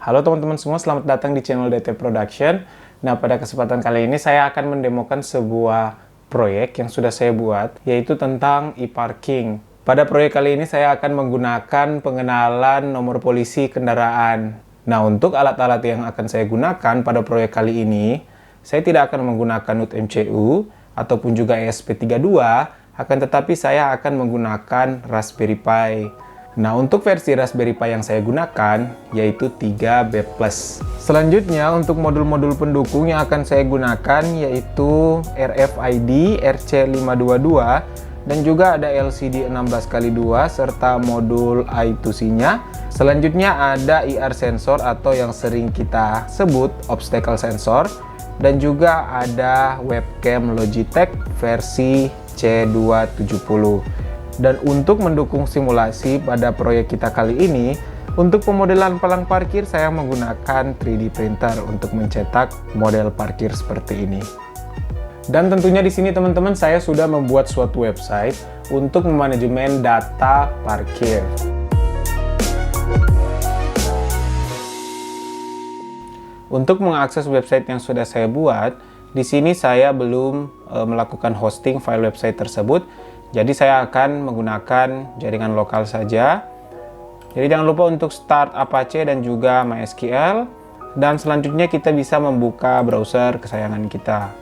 Halo teman-teman semua, selamat datang di channel DT Production. Nah, pada kesempatan kali ini saya akan mendemokan sebuah proyek yang sudah saya buat, yaitu tentang e-parking. Pada proyek kali ini saya akan menggunakan pengenalan nomor polisi kendaraan. Nah, untuk alat-alat yang akan saya gunakan pada proyek kali ini, saya tidak akan menggunakan NUT MCU ataupun juga ESP32, akan tetapi saya akan menggunakan Raspberry Pi. Nah, untuk versi Raspberry Pi yang saya gunakan yaitu 3B+. Selanjutnya, untuk modul-modul pendukung yang akan saya gunakan yaitu RFID RC522 dan juga ada LCD 16x2 serta modul I2C-nya. Selanjutnya ada IR sensor atau yang sering kita sebut obstacle sensor dan juga ada webcam Logitech versi C270. Dan untuk mendukung simulasi pada proyek kita kali ini, untuk pemodelan palang parkir saya menggunakan 3D printer untuk mencetak model parkir seperti ini. Dan tentunya di sini teman-teman saya sudah membuat suatu website untuk memanajemen data parkir. Untuk mengakses website yang sudah saya buat, di sini saya belum melakukan hosting file website tersebut. Jadi saya akan menggunakan jaringan lokal saja. Jadi jangan lupa untuk start Apache dan juga MySQL. Dan selanjutnya kita bisa membuka browser kesayangan kita.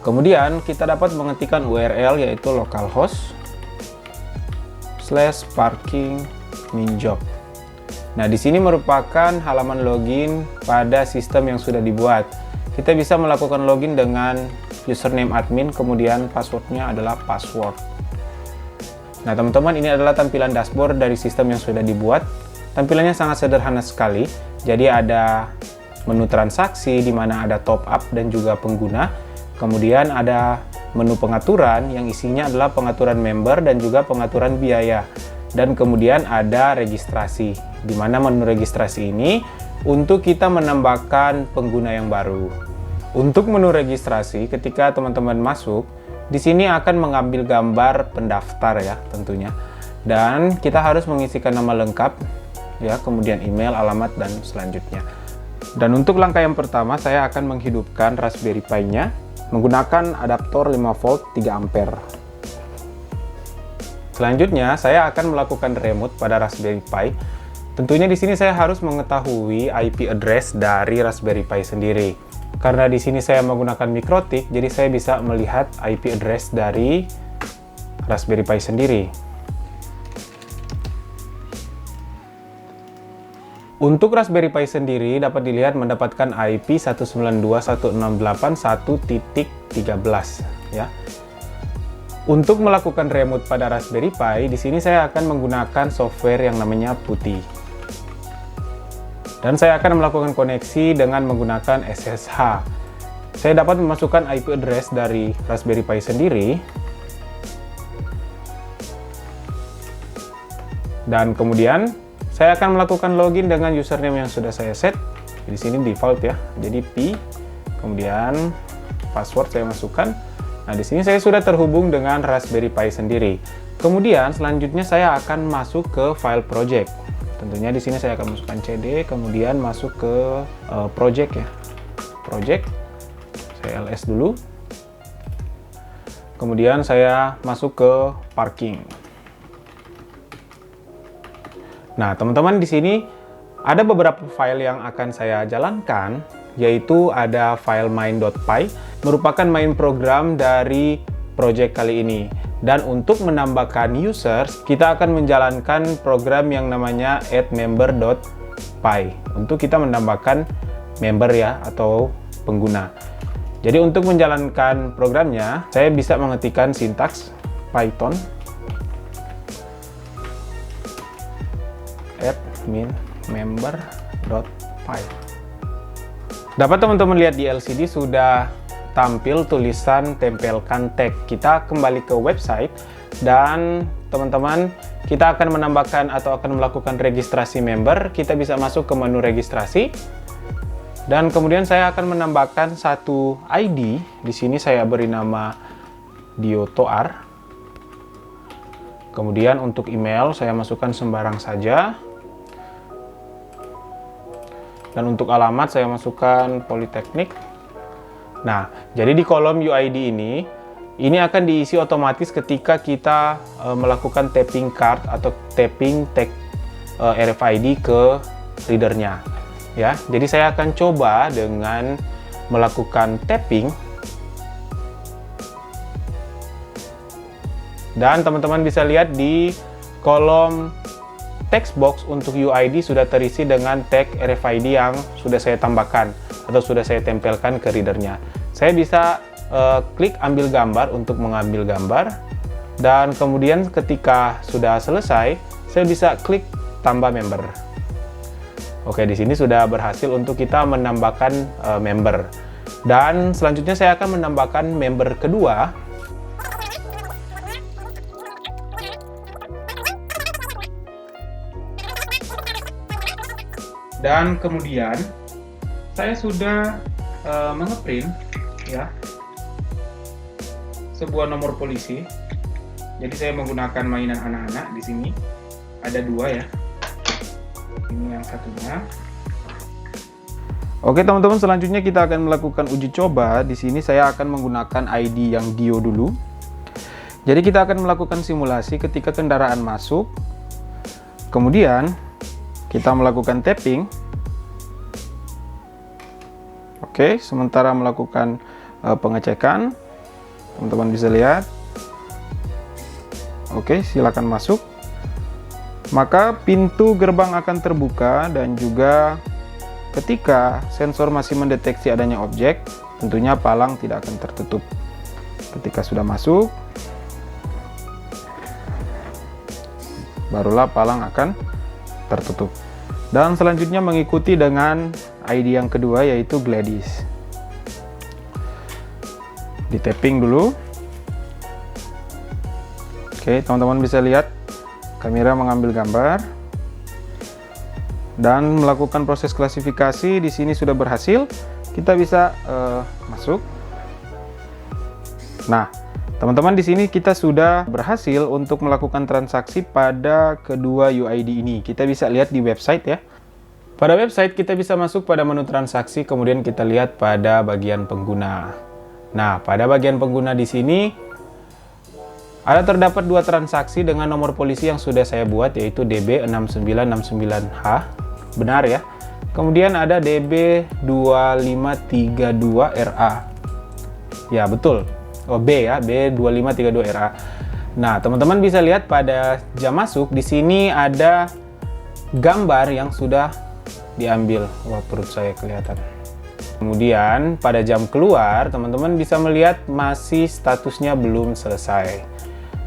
Kemudian kita dapat mengetikkan URL yaitu localhost/parking-minjob. Nah, di sini merupakan halaman login pada sistem yang sudah dibuat. Kita bisa melakukan login dengan username admin, kemudian passwordnya adalah password. Nah teman-teman, ini adalah tampilan dashboard dari sistem yang sudah dibuat. Tampilannya sangat sederhana sekali. Jadi ada menu transaksi di mana ada top up dan juga pengguna. Kemudian ada menu pengaturan yang isinya adalah pengaturan member dan juga pengaturan biaya. Dan kemudian ada registrasi, di mana menu registrasi ini untuk kita menambahkan pengguna yang baru. Untuk menu registrasi, ketika teman-teman masuk, di sini akan mengambil gambar pendaftar ya tentunya. Dan kita harus mengisikan nama lengkap, ya, kemudian email, alamat, dan selanjutnya. Dan untuk langkah yang pertama, saya akan menghidupkan Raspberry Pi-nya menggunakan adaptor 5V 3A. Selanjutnya, saya akan melakukan remote pada Raspberry Pi. Tentunya di sini saya harus mengetahui IP address dari Raspberry Pi sendiri. Karena di sini saya menggunakan MikroTik, jadi saya bisa melihat IP address dari Raspberry Pi sendiri. Untuk Raspberry Pi sendiri dapat dilihat mendapatkan IP 192.168.1.13 ya. Untuk melakukan remote pada Raspberry Pi, di sini saya akan menggunakan software yang namanya PuTTY. Dan saya akan melakukan koneksi dengan menggunakan SSH. Saya dapat memasukkan IP address dari Raspberry Pi sendiri. Dan kemudian saya akan melakukan login dengan username yang sudah saya set. Di sini default ya. Jadi P, kemudian password saya masukkan. Nah, di sini saya sudah terhubung dengan Raspberry Pi sendiri. Kemudian selanjutnya saya akan masuk ke file project. Tentunya di sini saya akan masukkan CD, kemudian masuk ke project ya. Project, saya ls dulu. Kemudian saya masuk ke parking. Nah, teman-teman, di sini ada beberapa file yang akan saya jalankan, yaitu ada file main.py, merupakan main program dari project kali ini. Dan untuk menambahkan users, kita akan menjalankan program yang namanya addMember.py untuk kita menambahkan member ya, atau pengguna. Jadi untuk menjalankan programnya, saya bisa mengetikkan sintaks Python addMember.py. Dapat teman-teman lihat di LCD sudah tampil tulisan tempelkan tag. Kita kembali ke website dan teman-teman, kita akan menambahkan atau akan melakukan registrasi member. Kita bisa masuk ke menu registrasi dan kemudian saya akan menambahkan satu ID. Di sini saya beri nama Diotoar. Kemudian untuk email saya masukkan sembarang saja. Dan untuk alamat saya masukkan Politeknik. Nah, jadi di kolom UID ini akan diisi otomatis ketika kita melakukan tapping card atau tapping tag RFID ke readernya. Ya, jadi saya akan coba dengan melakukan tapping. Dan teman-teman bisa lihat di kolom text box untuk UID sudah terisi dengan tag RFID yang sudah saya tambahkan atau sudah saya tempelkan ke readernya. Saya bisa klik ambil gambar untuk mengambil gambar, dan kemudian ketika sudah selesai saya bisa klik tambah member. Oke, di sini sudah berhasil untuk kita menambahkan member. Dan selanjutnya saya akan menambahkan member kedua. Dan kemudian saya sudah mengeprint ya sebuah nomor polisi. Jadi saya menggunakan mainan anak-anak di sini. Ada dua ya. Ini yang satunya. Oke teman-teman, selanjutnya kita akan melakukan uji coba. Di sini saya akan menggunakan ID yang Dio dulu. Jadi kita akan melakukan simulasi ketika kendaraan masuk. Kemudian kita melakukan tapping. Oke, sementara melakukan pengecekan, teman-teman bisa lihat. Oke, silakan masuk. Maka pintu gerbang akan terbuka, dan juga ketika sensor masih mendeteksi adanya objek, tentunya palang tidak akan tertutup. Ketika sudah masuk, barulah palang akan tertutup. Dan selanjutnya mengikuti dengan ID yang kedua, yaitu Gladys. Di tapping dulu. Oke, teman-teman bisa lihat kamera mengambil gambar dan melakukan proses klasifikasi. Di sini sudah berhasil. Kita bisa masuk. Nah, teman-teman, di sini kita sudah berhasil untuk melakukan transaksi pada kedua UID ini. Kita bisa lihat di website ya. Pada website kita bisa masuk pada menu transaksi, kemudian kita lihat pada bagian pengguna. Nah, pada bagian pengguna di sini terdapat dua transaksi dengan nomor polisi yang sudah saya buat, yaitu DB6969H. Benar ya. Kemudian ada DB2532RA. Ya, betul. Oh, B ya, B2532RA. Nah, teman-teman bisa lihat pada jam masuk di sini ada gambar yang sudah diambil. Wah, perut saya kelihatan. Kemudian pada jam keluar, teman-teman bisa melihat masih statusnya belum selesai.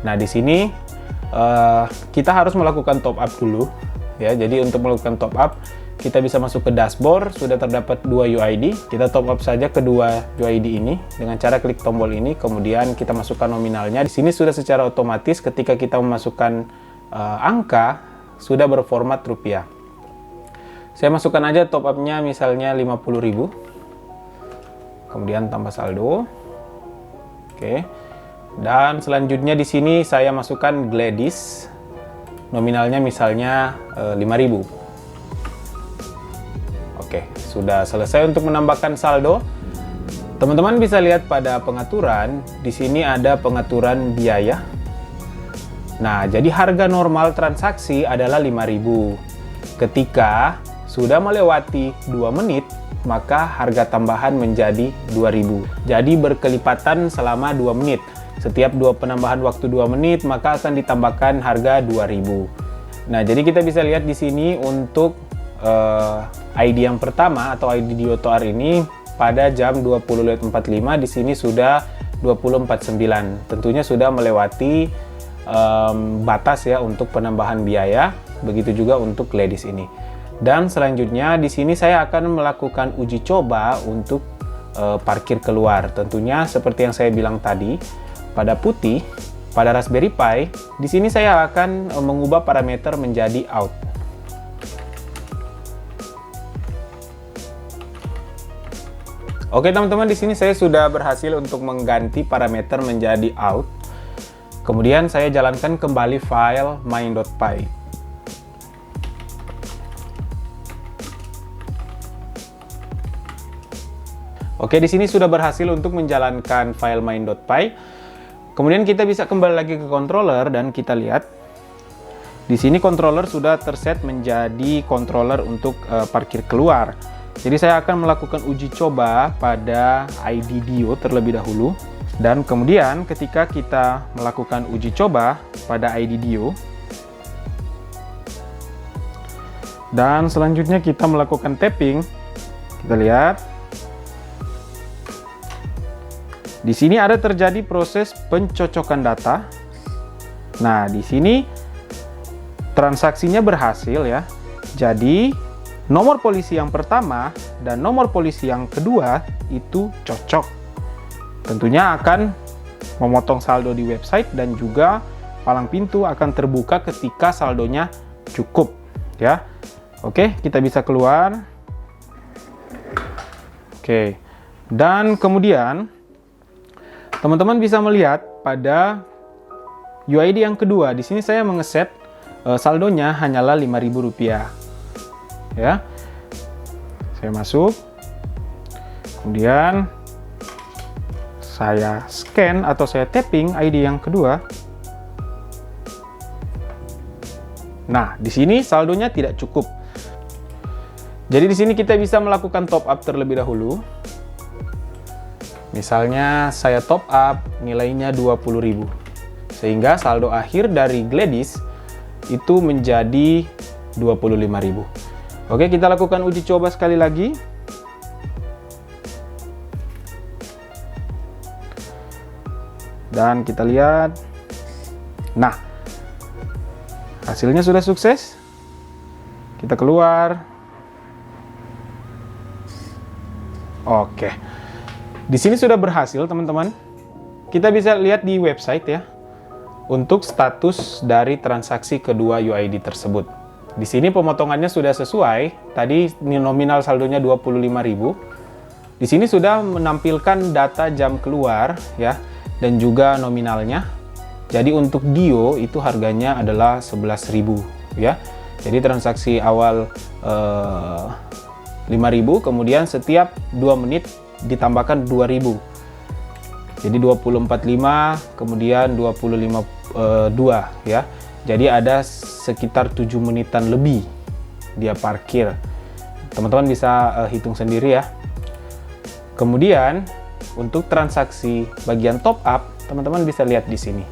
Nah, di sini kita harus melakukan top up dulu ya. Jadi untuk melakukan top up, kita bisa masuk ke dashboard. Sudah terdapat dua UID. Kita top up saja kedua UID ini dengan cara klik tombol ini, kemudian kita masukkan nominalnya. Di sini sudah secara otomatis ketika kita memasukkan angka sudah berformat rupiah. Saya masukkan aja top up-nya misalnya 50.000. Kemudian tambah saldo. Oke. Dan selanjutnya di sini saya masukkan Gladys. Nominalnya misalnya 5.000. Oke, sudah selesai untuk menambahkan saldo. Teman-teman bisa lihat pada pengaturan, di sini ada pengaturan biaya. Nah, jadi harga normal transaksi adalah 5.000. Ketika sudah melewati 2 menit, maka harga tambahan menjadi 2.000. Jadi berkelipatan selama 2 menit. Setiap penambahan waktu 2 menit, maka akan ditambahkan harga 2.000. Nah, jadi kita bisa lihat di sini untuk ID yang pertama atau ID Diotoar ini pada jam 20.45 di sini sudah 20.49. Tentunya sudah melewati batas ya untuk penambahan biaya. Begitu juga untuk Gladys ini. Dan selanjutnya di sini saya akan melakukan uji coba untuk parkir keluar. Tentunya seperti yang saya bilang tadi, pada putih, pada Raspberry Pi, di sini saya akan mengubah parameter menjadi out. Oke teman-teman, di sini saya sudah berhasil untuk mengganti parameter menjadi out. Kemudian saya jalankan kembali file main.py. Oke, di sini sudah berhasil untuk menjalankan file main.py. Kemudian kita bisa kembali lagi ke controller dan kita lihat di sini controller sudah terset menjadi controller untuk parkir keluar. Jadi saya akan melakukan uji coba pada ID Dio terlebih dahulu. Dan kemudian ketika kita melakukan uji coba pada ID Dio, dan selanjutnya kita melakukan tapping, kita lihat di sini ada terjadi proses pencocokan data. Nah, di sini transaksinya berhasil ya. Jadi nomor polisi yang pertama dan nomor polisi yang kedua itu cocok. Tentunya akan memotong saldo di website dan juga palang pintu akan terbuka ketika saldonya cukup ya. Oke, kita bisa keluar. Oke. Dan kemudian teman-teman bisa melihat pada UID yang kedua. Di sini saya mengeset saldonya hanyalah Rp5.000 ya. Saya masuk. Kemudian saya scan atau saya tapping ID yang kedua. Nah, di sini saldonya tidak cukup. Jadi di sini kita bisa melakukan top up terlebih dahulu. Misalnya saya top up nilainya 20.000. Sehingga saldo akhir dari Gladys itu menjadi 25.000. Oke, kita lakukan uji coba sekali lagi. Dan kita lihat, nah, hasilnya sudah sukses. Kita keluar. Oke, di sini sudah berhasil teman-teman. Kita bisa lihat di website ya, untuk status dari transaksi kedua UID tersebut. Di sini pemotongannya sudah sesuai. Tadi nominal saldonya 25.000. Di sini sudah menampilkan data jam keluar ya, dan juga nominalnya. Jadi untuk Dio itu harganya adalah 11.000 ya. Jadi transaksi awal 5.000, kemudian setiap 2 menit ditambahkan 2.000. Jadi 20.45, kemudian 25.2 ya. Jadi ada sekitar 7 menitan lebih dia parkir. Teman-teman bisa hitung sendiri ya. Kemudian untuk transaksi bagian top up, teman-teman bisa lihat di sini.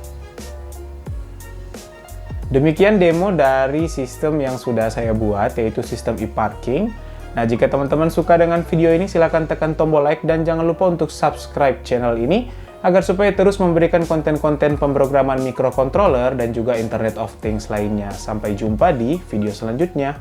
Demikian demo dari sistem yang sudah saya buat, yaitu sistem e-parking. Nah, jika teman-teman suka dengan video ini, silahkan tekan tombol like dan jangan lupa untuk subscribe channel ini agar supaya terus memberikan konten-konten pemrograman microcontroller dan juga Internet of Things lainnya. Sampai jumpa di video selanjutnya.